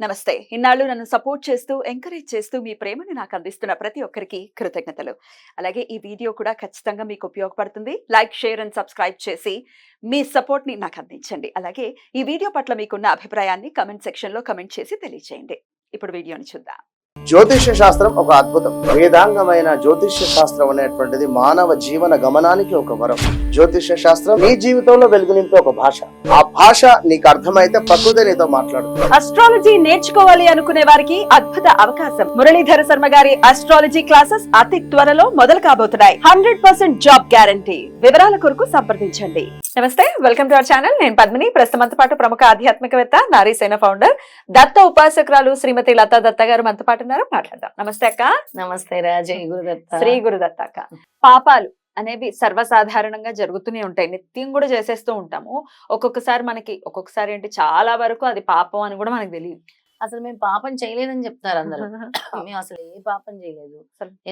నమస్తే. ఇన్నాళ్ళు నన్ను సపోర్ట్ చేస్తూ, ఎంకరేజ్ చేస్తూ మీ ప్రేమని నాకు అందిస్తున్న ప్రతి ఒక్కరికి కృతజ్ఞతలు. అలాగే ఈ వీడియో కూడా ఖచ్చితంగా మీకు ఉపయోగపడుతుంది. లైక్, షేర్ అండ్ సబ్స్క్రైబ్ చేసి మీ సపోర్ట్‌ని నాకు అందించండి. అలాగే ఈ వీడియో పట్ల మీకున్న అభిప్రాయాన్ని కామెంట్ సెక్షన్‌లో కామెంట్ చేసి తెలియజేయండి. ఇప్పుడు వీడియోని చూద్దాం. జ్యోతిష్య శాస్త్రం ఒక అద్భుతం. వేదాంగమైన జ్యోతిష్య శాస్త్రం అనేటువంటిది మానవ జీవన గమనానికి ఒక వరం. జ్యోతిష్య శాస్త్రం నీ జీవితంలో వెలుగునింపే ఒక భాష. ఆ భాష నీకు అర్థమైతే ప్రకృతి నీతో మాట్లాడుతుంది. అస్ట్రాలజీ నేర్చుకోవాలి అనుకునే వారికి అద్భుత అవకాశం. మురళీధర శర్మ గారి అస్ట్రాలజీ క్లాసెస్ అతి త్వరలో మొదలు కాబోతున్నాయి. 100% జాబ్ గ్యారంటీ. వివరాల కొరకు సంప్రదించండి. నమస్తే, వెల్కమ్ టు అవర్ ఛానల్. నేను పద్మిని. ప్రస్తుతంతో పాటు ప్రముఖ ఆధ్యాత్మికవేత్త, నారీసేన ఫౌండర్, దత్త ఉపాసకురాలు శ్రీమతి లతా దత్త గారు మనతో పాటు ఉన్నారు. మాట్లాడదాం. నమస్తే అక్క. నమస్తే రా. జై గురుదత్త. శ్రీ గురుదత్త అక్క. పాపాలు అనేవి సర్వసాధారణంగా జరుగుతూనే ఉంటాయి. నిత్యం కూడా చేసేస్తూ ఉంటాము. ఒక్కొక్కసారి ఏంటి, చాలా వరకు అది పాపం అని కూడా మనకు తెలియదు. అసలు మేము పాపం చేయలేదని చెప్తారు అందరూ. మేము అసలు ఏ పాపం చేయలేదు,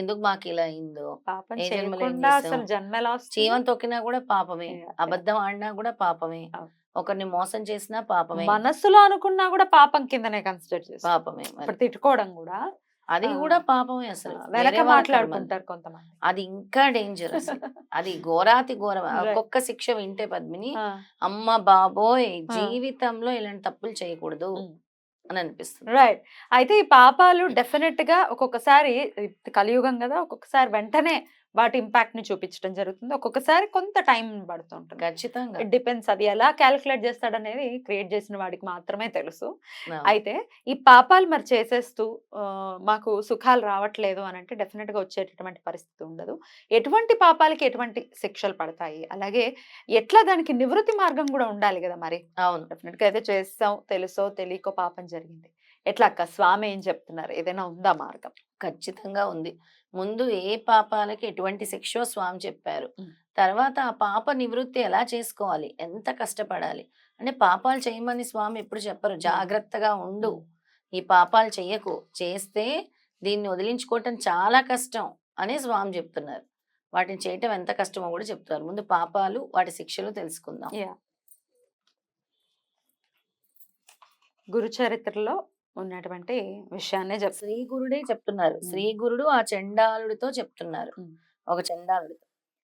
ఎందుకు మాకు ఇలా అయిందో. పాపం ఏ జన్మలో ఏం చేయకుండా చేసాం? అసలు జన్మ ఎలా వస్తుంది? జీవం తొక్కినా కూడా పాపమే, Yeah. అబద్ధం ఆడినా కూడా పాపమే, అవును. ఒకరిని మోసం చేసినా పాపమే, మనస్సులో అనుకున్నా కూడా పాపం కిందనే కన్సిడర్ చేస్తాం. పాపమే. మరి ఇప్పుడు తిట్టుకోవడం కూడా అది కూడా పాపమే. అసలు వెనక వేరే వాళ్ళ కర్మ. మాట్లాడుకుంటారు కొంతమంది. అది ఇంకా డేంజర్ అసలు. అది ఘోరాతి ఘోరం. Right. ఒక్కొక్క శిక్ష వింటే పద్మిని, ఆ, అమ్మ బాబోయ్, ఆ. జీవితంలో ఇలాంటి తప్పులు చేయకూడదు ఉమ్. అని అనిపిస్తుంది. రైట్. అయితే ఈ పాపాలు డెఫినెట్ గా ఒక్కొక్కసారి, కలియుగం కదా, ఒక్కొక్కసారి వెంటనే వాటి ఇంపాక్ట్ ని చూపించడం జరుగుతుంది. ఒక్కొక్కసారి కొంత టైం పడుతుంటుంది. ఖచ్చితంగా. It depends. అది ఎలా క్యాలిక్యులేట్ చేస్తాడనేది క్రియేట్ చేసిన వాడికి మాత్రమే తెలుసు. అవును. అయితే ఈ పాపాలు మరి చేసేస్తూ మాకు సుఖాలు రావట్లేదు అని అంటే డెఫినెట్ గా వచ్చేటటువంటి పరిస్థితి ఉండదు. ఎటువంటి పాపాలకి ఎటువంటి శిక్షలు పడతాయి, అలాగే ఎట్లా దానికి నివృత్తి మార్గం కూడా ఉండాలి కదా మరి. అవును. డెఫినెట్ గా అయితే చేస్తాం, తెలుసో తెలియకో పాపం జరిగింది. ఎట్లా అక్క, స్వామి ఏం చెప్తున్నారు? ఏదైనా ఉందా మార్గం? ఖచ్చితంగా ఉంది. ముందు ఏ పాపాలకి ఎటువంటి శిక్షో స్వామి చెప్పారు. తర్వాత ఆ పాప నివృత్తి ఎలా చేసుకోవాలి, ఎంత కష్టపడాలి అంటే, పాపాలు చేయమని స్వామి ఎప్పుడు చెప్పరు. జాగ్రత్తగా ఉండు, ఈ పాపాలు చెయ్యకు, చేస్తే దీన్ని వదిలించుకోవటం చాలా కష్టం అని స్వామి చెప్తున్నారు. వాటిని చేయటం ఎంత కష్టమో కూడా చెప్తారు. ముందు పాపాలు, వాటి శిక్షలు తెలుసుకుందాం. గురు చరిత్రలో ఉన్నటువంటి విషయాన్నే చెప్తారు. శ్రీ గురుడే చెప్తున్నారు. శ్రీ గురుడు ఆ చండాలుడితో చెప్తున్నారు. ఒక చండాలుడితో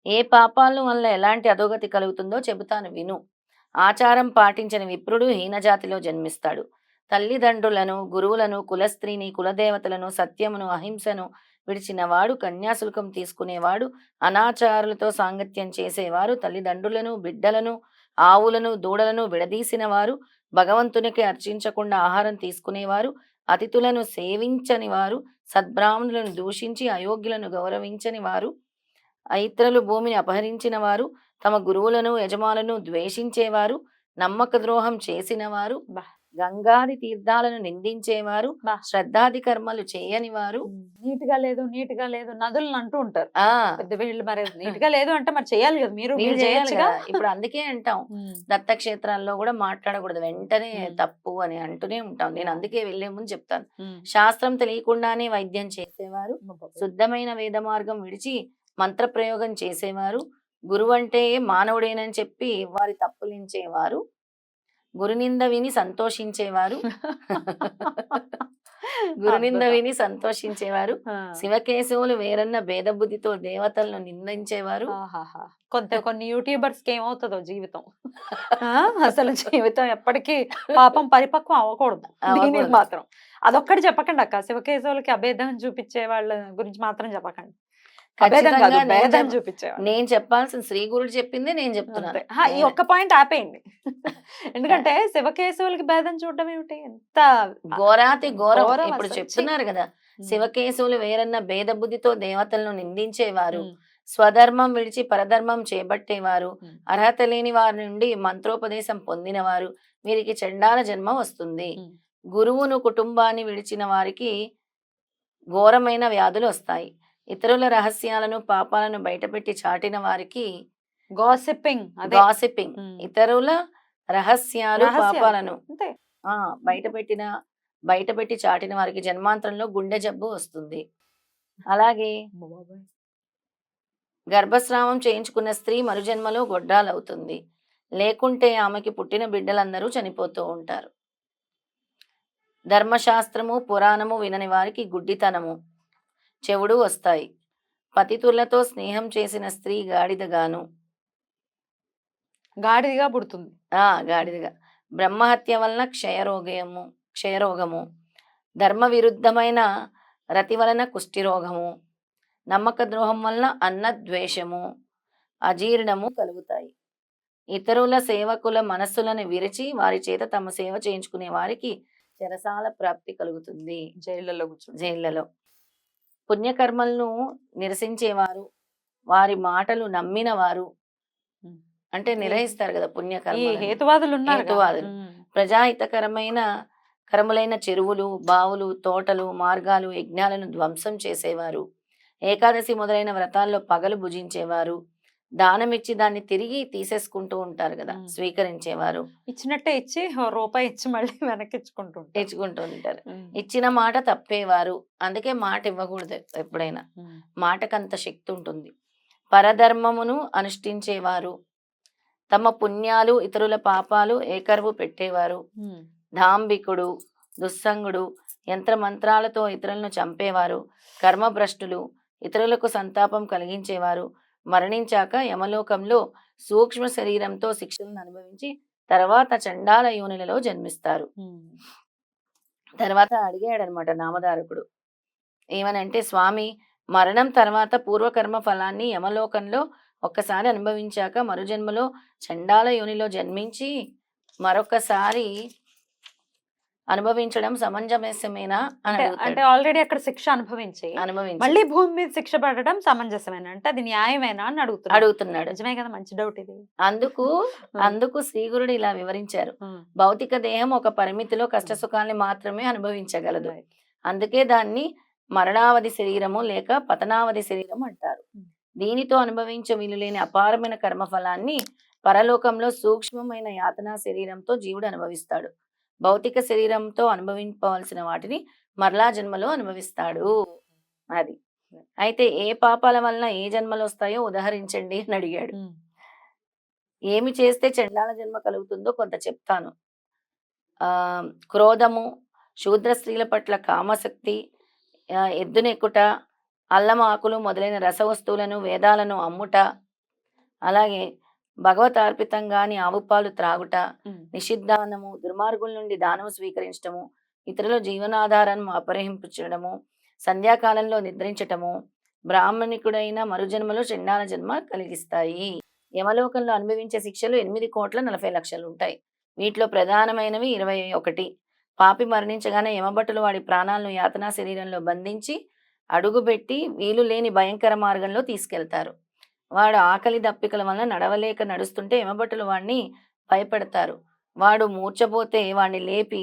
ఏ పాపాల వల్ల ఎలాంటి అధోగతి కలుగుతుందో చెబుతాను విను. ఆచారం పాటించని విప్రుడు హీనజాతిలో జన్మిస్తాడు. తల్లిదండ్రులను, గురువులను, కులస్త్రీని, కులదేవతలను, సత్యమును, అహింసను విడిచినవాడు, కన్యాశుల్కం తీసుకునేవాడు, అనాచారులతో సాంగత్యం చేసేవారు, తల్లిదండ్రులను, బిడ్డలను, ఆవులను, దూడలను విడదీసిన వారు, భగవంతునికి అర్చించకుండా ఆహారం తీసుకునేవారు, అతిథులను సేవించని వారు, సద్బ్రాహ్మణులను దూషించి అయోగ్యులను గౌరవించని వారు, ఇతరులు భూమిని అపహరించిన వారు, తమ గురువులను, యజమానులను ద్వేషించేవారు, నమ్మక ద్రోహం చేసిన వారు, గంగాది తీర్థాలను నిందించేవారు, శ్రద్ధాది కర్మలు చేయని వారు. నీట్ గా లేదు నదులను అంటూ ఉంటారు ఆ పెద్ద వీళ్ళు. మరి నీట్ గా లేదు అంటే మరి చేయాలి కదా, మీరు మీరు చేయాలి చేయొచ్చుగా. కదా. ఇప్పుడు అందుకే అంటాం, దత్తక్షేత్రాల్లో కూడా మాట్లాడకూడదు, వెంటనే తప్పు అని అంటూనే ఉంటాం. నేను అందుకే వెళ్లే ముందు చెప్తాను, శాస్త్రం తెలియకుండానే వైద్యం చేసేవారు, శుద్ధమైన వేద మార్గం విడిచి మంత్ర ప్రయోగం చేసేవారు, గురువు అంటే మానవుడేనని చెప్పి వారి తప్పులించేవారు, గురునింద విని సంతోషించేవారు గురునింద విని సంతోషించేవారు, శివకేశవులు వేరన్న భేద బుద్ధితో దేవతలను నిందించేవారు. కొన్ని యూట్యూబర్స్ కి ఏమవుతుందో జీవితం. అసలు జీవితం ఎప్పటికీ పాపం పరిపక్వం అవ్వకూడదు. దీనికి మాత్రం అదొక్కటి చెప్పకండి అక్క. శివకేశవులకి అభేదం చూపించే వాళ్ళ గురించి మాత్రం చెప్పకండి. నేను చెప్పాల్సిన శ్రీ గురుడు చెప్పింది నేను చెప్తున్నాను. ఈ ఒక్క పాయింట్ ఆపేయండి. ఎందుకంటే శివకేశవులకి భేదం చూడడం ఏమిటి, ఎంత ఘోరాతి ఘోరం. ఘోరం ఇప్పుడు అసలు. చెప్తున్నారు కదా, శివకేశవులు వేరన్న భేద బుద్ధితో దేవతలను నిందించేవారు, స్వధర్మం విడిచి పరధర్మం చేపట్టేవారు, అర్హత లేని వారి నుండి మంత్రోపదేశం పొందినవారు, వీరికి చండాల జన్మ వస్తుంది. గురువును, కుటుంబాన్ని విడిచిన వారికి ఘోరమైన వ్యాధులు వస్తాయి. ఇతరుల రహస్యాలను, పాపాలను బయటపెట్టి చాటిన వారికి గాసిపింగ్. ఇతరుల రహస్యాలు, రహస్యాలు. పాపాలను అంతే. బయటపెట్టి చాటిన వారికి జన్మాంతరంలో గుండె జబ్బు వస్తుంది. అలాగే గర్భస్రావం చేయించుకున్న స్త్రీ మరుజన్మలో గొడ్రాలవుతుంది. లేకుంటే ఆమెకి పుట్టిన బిడ్డలందరూ చనిపోతూ ఉంటారు. ధర్మశాస్త్రము పురాణము వినని వారికి గుడ్డితనము చెవుడు వస్తాయి. పతితులతో స్నేహం చేసిన స్త్రీ గాడిదగాను. గాడిదిగా పుడుతుంది. గాడిదగా. బ్రహ్మహత్య వలన క్షయరోగము. ధర్మ విరుద్ధమైన రతి వలన కుష్ఠిరోగము. నమ్మక ద్రోహం వలన అన్నద్వేషము అజీర్ణము కలుగుతాయి. ఇతరుల సేవకుల మనస్సులను విరిచి వారి చేత తమ సేవ చేయించుకునే వారికి చెరసాల ప్రాప్తి కలుగుతుంది. జైళ్లలో పుణ్యకర్మలను నిరసించేవారు, వారి మాటలు నమ్మిన వారు, అంటే నిర్వహిస్తారు కదా పుణ్యకర్మ. హేతువాదులు ఉన్నారు. హేతువాదులు ప్రజాహితకరమైన కర్మలైన చెరువులు, బావులు, తోటలు, మార్గాలు, యజ్ఞాలను ధ్వంసం చేసేవారు, ఏకాదశి మొదలైన వ్రతాల్లో పగలు భుజించేవారు, దానమిచ్చి దాన్ని తిరిగి తీసేసుకుంటూ ఉంటారు కదా, స్వీకరించేవారు. ఇచ్చినట్టే ఇచ్చి రూపాయి ఇచ్చి మళ్ళీ వెనక్కి తెచ్చుకుంటూ ఉంటారు. ఇచ్చిన మాట తప్పేవారు. అందుకే మాట ఇవ్వకూడదు ఎప్పుడైనా. మాటకంత శక్తి ఉంటుంది. పరధర్మమును అనుష్ఠించేవారు, తమ పుణ్యాలు ఇతరుల పాపాలు ఏకరువు పెట్టేవారు, ధాంబికుడు, దుస్సంగుడు, యంత్రమంత్రాలతో ఇతరులను చంపేవారు, కర్మభ్రష్టులు, ఇతరులకు సంతాపం కలిగించేవారు, మరణించాక యమలోకంలో సూక్ష్మ శరీరంతో శిక్షలను అనుభవించి తర్వాత చండాల యోనిలలో జన్మిస్తారు. తర్వాత అడిగాడనమాట నామధారకుడు, ఏమనంటే, స్వామి, మరణం తర్వాత పూర్వకర్మ ఫలాన్ని యమలోకంలో ఒక్కసారి అనుభవించాక మరుజన్మలో చండాల యోనిలో జన్మించి మరొకసారి అనుభవించడం సమంజసమేనా అని అంటే ఆల్రెడీ అక్కడ శిక్ష అనుభవించి మళ్ళీ భూమి మీద శిక్ష పడడం సమంజసమేనా, అంటే అది న్యాయమేనా అని అడుగుతున్నాడు. నిజమే కదా, మంచి డౌట్ ఇది. అందుకు శ్రీగురుడు ఇలా వివరించారు. భౌతిక దేహం ఒక పరిమితిలో కష్టసుఖాన్ని మాత్రమే అనుభవించగలదు. అందుకే దాన్ని మరణావధి శరీరము లేక పతనావధి శరీరం అంటారు. దీనితో అనుభవించ వీలులేని అపారమైన కర్మఫలాన్ని పరలోకంలో సూక్ష్మమైన యాతనా శరీరంతో జీవుడు అనుభవిస్తాడు. భౌతిక శరీరంతో అనుభవించవలసిన వాటిని మరలా జన్మలో అనుభవిస్తాడు. అది అయితే ఏ పాపాల వలన ఏ జన్మలు వస్తాయో ఉదాహరించండి అని అడిగాడు. ఏమి చేస్తే చండాల జన్మ కలుగుతుందో కొంత చెప్తాను. క్రోధము, శూద్ర స్త్రీల పట్ల కామశక్తి, ఎద్దునెక్కుట, అల్లం ఆకులు మొదలైన రసవస్తువులను వేదాలను అమ్ముట, అలాగే భగవతార్పితంగాని ఆవు పాలు త్రాగుట, నిషిద్ధానము, దుర్మార్గుల నుండి దానము స్వీకరించటము, ఇతరుల జీవనాధారాన్ని అపహరించడము, సంధ్యాకాలంలో నిద్రించటము, బ్రాహ్మణికుడైన మరుజన్మలో చండాల జన్మ కలిగిస్తాయి. యమలోకంలో అనుభవించే శిక్షలు 8,40,00,000 ఉంటాయి. వీటిలో ప్రధానమైనవి 21. పాపి మరణించగానే యమభటులు వాడి ప్రాణాలను యాతనా శరీరంలో బంధించి అడుగుబెట్టి వీలు లేని భయంకర మార్గంలో తీసుకెళ్తారు. వాడు ఆకలి దప్పికల వలన నడవలేక నడుస్తుంటే యమభటులు వాడిని భయపెడతారు. వాడు మూర్చపోతే వాడిని లేపి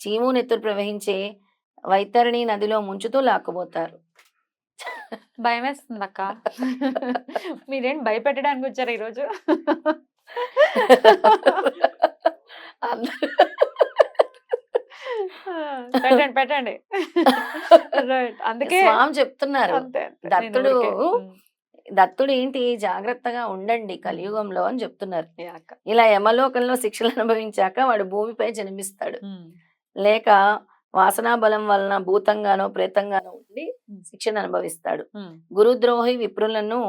చీము నెత్తురు ప్రవహించే వైతరణి నదిలో ముంచుతూ లాక్కుపోతారు. భయం వేస్తుంది అక్క. మీరేం భయపెట్టడానికి వచ్చారు ఈరోజు? పెట్టండి. అందుకే చెప్తున్నారు దత్తుడు ఏంటి, జాగ్రత్తగా ఉండండి కలియుగంలో అని చెప్తున్నారు. ఇలా యమలోకంలో శిక్షలు అనుభవించాక వాడు భూమిపై జన్మిస్తాడు. లేక వాసనా బలం వలన భూతంగానో ప్రేతంగానో ఉండి శిక్షను అనుభవిస్తాడు. గురుద్రోహి విప్రులను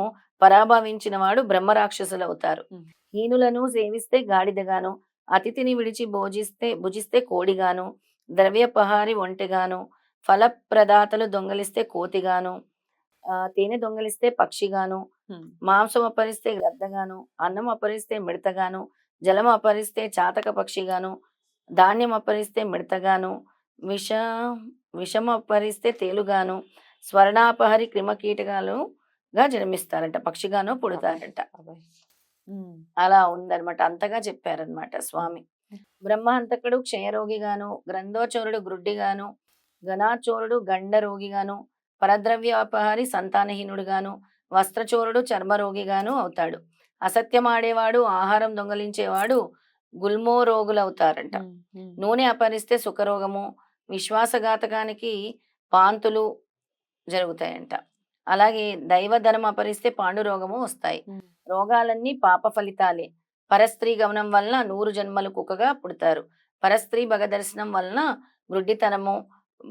పరాభవించిన వాడు బ్రహ్మ రాక్షసులు అవుతారు. హీనులను సేవిస్తే గాడిదగాను, అతిథిని విడిచి భుజిస్తే కోడిగాను, ద్రవ్యపహారి ఒంటెగాను, ఫలప్రదాతలు దొంగలిస్తే కోతిగాను, తేనె దొంగలిస్తే పక్షిగాను, మాంసం అపరిస్తే గ్రద్దగాను, అన్నం అపరిస్తే మిడతగాను, జలం అపరిస్తే చాతక పక్షిగాను, ధాన్యం అపరిస్తే మిడతగాను, విషం అపరిస్తే తేలుగాను, స్వర్ణాపహరి క్రిమకీటకాలుగా జన్మిస్తారంట, పక్షిగాను పుడతారంట. అలా ఉందన్నమాట. అంతగా చెప్పారనమాట స్వామి. బ్రహ్మహంతకుడు క్షయరోగిగాను, గ్రంథోచోరుడు గ్రుడ్డిగాను, ఘనాచోరుడు గండ రోగిగాను, పరద్రవ్యాపహారి సంతానహీనుడుగాను, వస్త్రచోరుడు చర్మరోగిగాను అవుతాడు. అసత్యమాడేవాడు, ఆహారం దొంగలించేవాడు గుల్మో రోగులవుతారంట. నూనె అపరిస్తే సుఖరోగము, విశ్వాసఘాతకానికి వాంతులు జరుగుతాయంట. అలాగే దైవధనం అపరిస్తే పాండురోగము వస్తాయి. రోగాలన్నీ పాప ఫలితాలే. పరస్త్రీ గమనం వలన 100 జన్మలు కుక్కగా పుడతారు. పరస్త్రీ భగ దర్శనం వలన గ్రుడ్డితనము,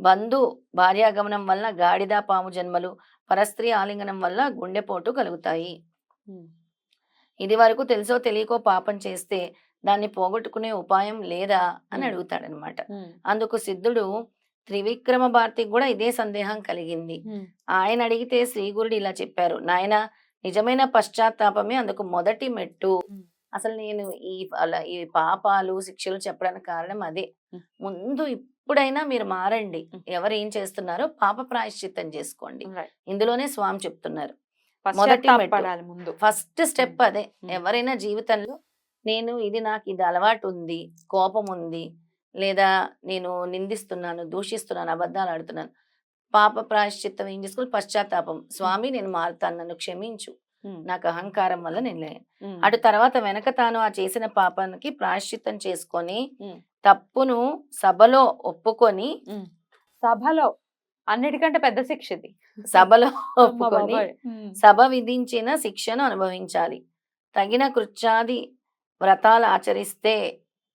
బంధు భార్యాగమనం వలన గాడిద పాము జన్మలు, పరస్త్రీ ఆలింగనం వల్ల గుండెపోటు కలుగుతాయి. ఇది వరకు తెలుసో తెలియకో పాపం చేస్తే దాన్ని పోగొట్టుకునే ఉపాయం లేదా అని అడుగుతాడనమాట. అందుకు సిద్ధుడు త్రివిక్రమ భారతికి కూడా ఇదే సందేహం కలిగింది. ఆయన అడిగితే శ్రీగురుడు ఇలా చెప్పారు, నాయన నిజమైన పశ్చాత్తాపమే అందుకు మొదటి మెట్టు. అసలు నేను ఈ పాపాలు శిక్షలు చెప్పడానికి కారణం అదే. ముందు ఇప్పుడైనా మీరు మారండి, ఎవరు ఏం చేస్తున్నారో పాప ప్రాయశ్చిత్తం చేసుకోండి. ఇందులోనే స్వామి చెప్తున్నారు మొదటి మెట్టు, ఫస్ట్ స్టెప్ అదే. ఎవరైనా జీవితంలో నేను నాకు ఇది అలవాటు ఉంది, కోపం ఉంది, లేదా నేను నిందిస్తున్నాను, దూషిస్తున్నాను, అబద్ధాలు ఆడుతున్నాను, పాప ప్రాయశ్చిత్తం ఏం చేసుకోవాలి? పశ్చాత్తాపం. స్వామి నేను మారుతాను, నన్ను క్షమించు, నాకు అహంకారం వల్ల నేను లేను. అటు తర్వాత వెనక తాను ఆ చేసిన పాపానికి ప్రాయశ్చిత్తం చేసుకొని తప్పును సభలో ఒప్పుకొని, సభలో అన్నిటికంటే పెద్ద శిక్ష ఇది, సభలో ఒప్పుకొని సభ విధించిన శిక్షను అనుభవించాలి. తగిన కృత్యాది వ్రతాలు ఆచరిస్తే,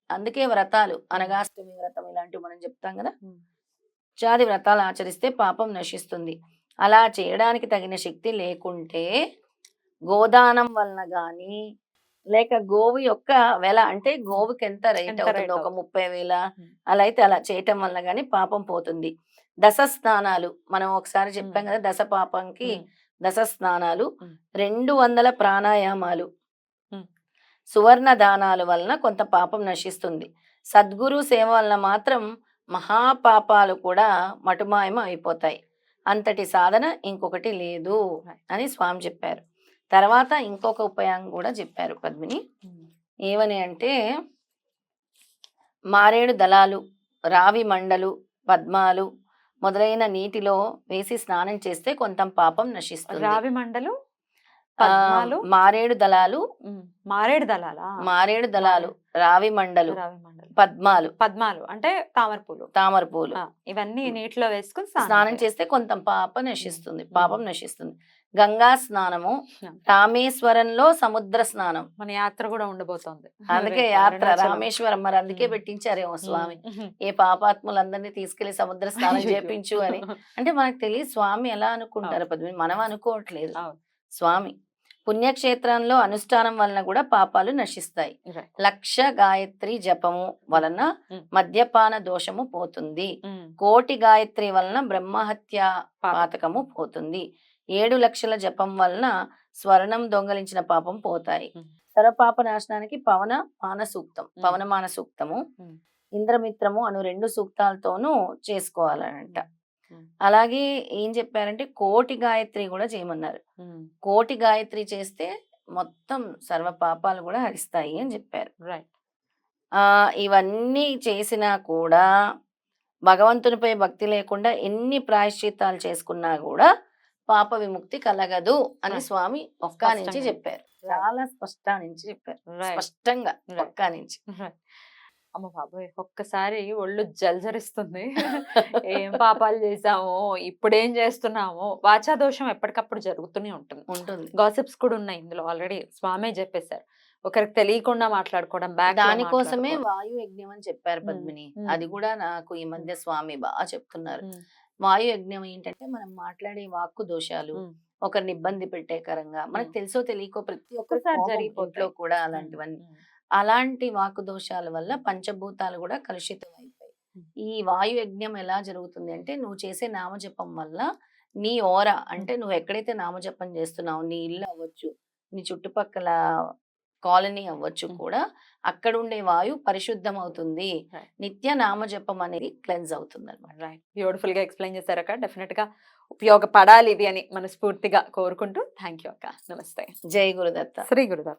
అందుకే వ్రతాలు అనగాష్టమి వ్రతం ఇలాంటివి మనం చెప్తాం కదా, కృత్యాది వ్రతాలు ఆచరిస్తే పాపం నశిస్తుంది. అలా చేయడానికి తగిన శక్తి లేకుంటే గోదానం వలన గాని, లేక గోవు యొక్క వెల అంటే గోవుకి ఎంత రేట్ అవుతుంది, ఒక 30,000 అలా అయితే అలా చేయటం వల్ల గాని పాపం పోతుంది. దశ స్నానాలు మనం ఒకసారి చెప్పాం కదా, దశ పాపంకి దశ స్నానాలు, 200 ప్రాణాయామాలు, సువర్ణ దానాల వలన కొంత పాపం నశిస్తుంది. సద్గురు సేవ వలన మాత్రం మహాపాపాలు కూడా మటుమాయమ అయిపోతాయి. అంతటి సాధన ఇంకొకటి లేదు అని స్వామి చెప్పారు. తర్వాత ఇంకొక ఉపాయం కూడా చెప్పారు పద్మిని. ఏమని అంటే, మారేడు దళాలు, రావి మండలు, పద్మాలు మొదలైన నీటిలో వేసి స్నానం చేస్తే కొంత పాపం నశిస్తుంది. రావి మండలు, మారేడు దళాలు, మారేడు దళాలు, రావి మండలు, పద్మాలు అంటే తామర పూలు ఇవన్నీ నీటిలో వేసుకుని స్నానం చేస్తే కొంత పాపం నశిస్తుంది, పాపం నశిస్తుంది. గంగా స్నానము, రామేశ్వరంలో సముద్ర స్నానం. మన యాత్ర కూడా ఉండబోతోంది, అందుకే యాత్ర రామేశ్వరం, మరి అందుకే పెట్టించారేమో స్వామి, ఏ పాపాత్ములందరినీ తీసుకెళ్లి సముద్ర స్నానం చేపించు అని. అంటే మనకు తెలియదు స్వామి ఎలా అనుకుంటారు పద్మిని, మనం అనుకోవట్లేదు. స్వామి పుణ్యక్షేత్రంలో అనుష్ఠానం వలన కూడా పాపాలు నశిస్తాయి. 1,00,000 గాయత్రి జపము వలన మద్యపాన దోషము పోతుంది. 1,00,000 గాయత్రి వలన బ్రహ్మహత్య పాతకము పోతుంది. 7,00,000 జపం వలన స్వర్ణం దొంగలించిన పాపం పోతాయి. సర్వపాప నాశనానికి పవనమాన సూక్తము, ఇంద్రమిత్రము అను 2 సూక్తాలతోనూ చేసుకోవాలనంట. అలాగే ఏం చెప్పారంటే 1,00,000 గాయత్రి కూడా చేయమన్నారు. 1,00,000 గాయత్రి చేస్తే మొత్తం సర్వ పాపాలు కూడా హరిస్తాయి అని చెప్పారు. ఇవన్నీ చేసినా కూడా భగవంతునిపై భక్తి లేకుండా ఎన్ని ప్రాయశ్చిత్తాలు చేసుకున్నా కూడా పాప విముక్తి కలగదు అని స్వామి ఒక్క నుంచి చెప్పారు. చాలా స్పష్టంగా ఒక్క నుంచి. అమ్మ బాబోయ్, ఒక్కసారి ఒళ్ళు జల్జరిస్తుంది. ఏం పాపాలు చేసామో, ఇప్పుడేం చేస్తున్నామో. వాచా దోషం ఎప్పటికప్పుడు జరుగుతూనే ఉంటుంది. గాసిప్స్ కూడా ఉన్నాయి ఇందులో, ఆల్రెడీ స్వామే చెప్పేశారు. ఒకరికి తెలియకుండా మాట్లాడుకోవడం, దానికోసమే వాయు యజ్ఞం అని చెప్పారు పద్మిని. అది కూడా నాకు ఈ మధ్య స్వామి బాగా చెప్తున్నారు. వాయు యజ్ఞం ఏంటంటే, మనం మాట్లాడే వాక్కు దోషాలు, ఒకరిని ఇబ్బంది పెట్టేకరంగా, మనకు తెలుసో తెలియకో ప్రతి ఒక్కసారి జరిగిపోట్లో కూడా అలాంటివన్నీ, అలాంటి వాక్కు దోషాల వల్ల పంచభూతాలు కూడా కలుషితం అయిపోయి. ఈ వాయు యజ్ఞం ఎలా జరుగుతుంది అంటే, నువ్వు చేసే నామజపం వల్ల నీ ఓరా అంటే నువ్వు ఎక్కడైతే నామజపం చేస్తున్నావు, నీ ఇల్లు అవ్వచ్చు, నీ చుట్టుపక్కల కాలనీ అవ్వచ్చు కూడా, అక్కడ ఉండే వాయు పరిశుద్ధం అవుతుంది. నిత్య నామజపం అనేది క్లెన్స్ అవుతుంది అనమాట. బ్యూటిఫుల్ గా ఎక్స్ప్లెయిన్ చేశారక్క. డెఫినెట్ గా ఉపయోగపడాలి ఇది అని మనస్ఫూర్తిగా కోరుకుంటూ, థ్యాంక్ యూ అక్క. నమస్తే. జై గురుదత్త. శ్రీ గురుదత్త.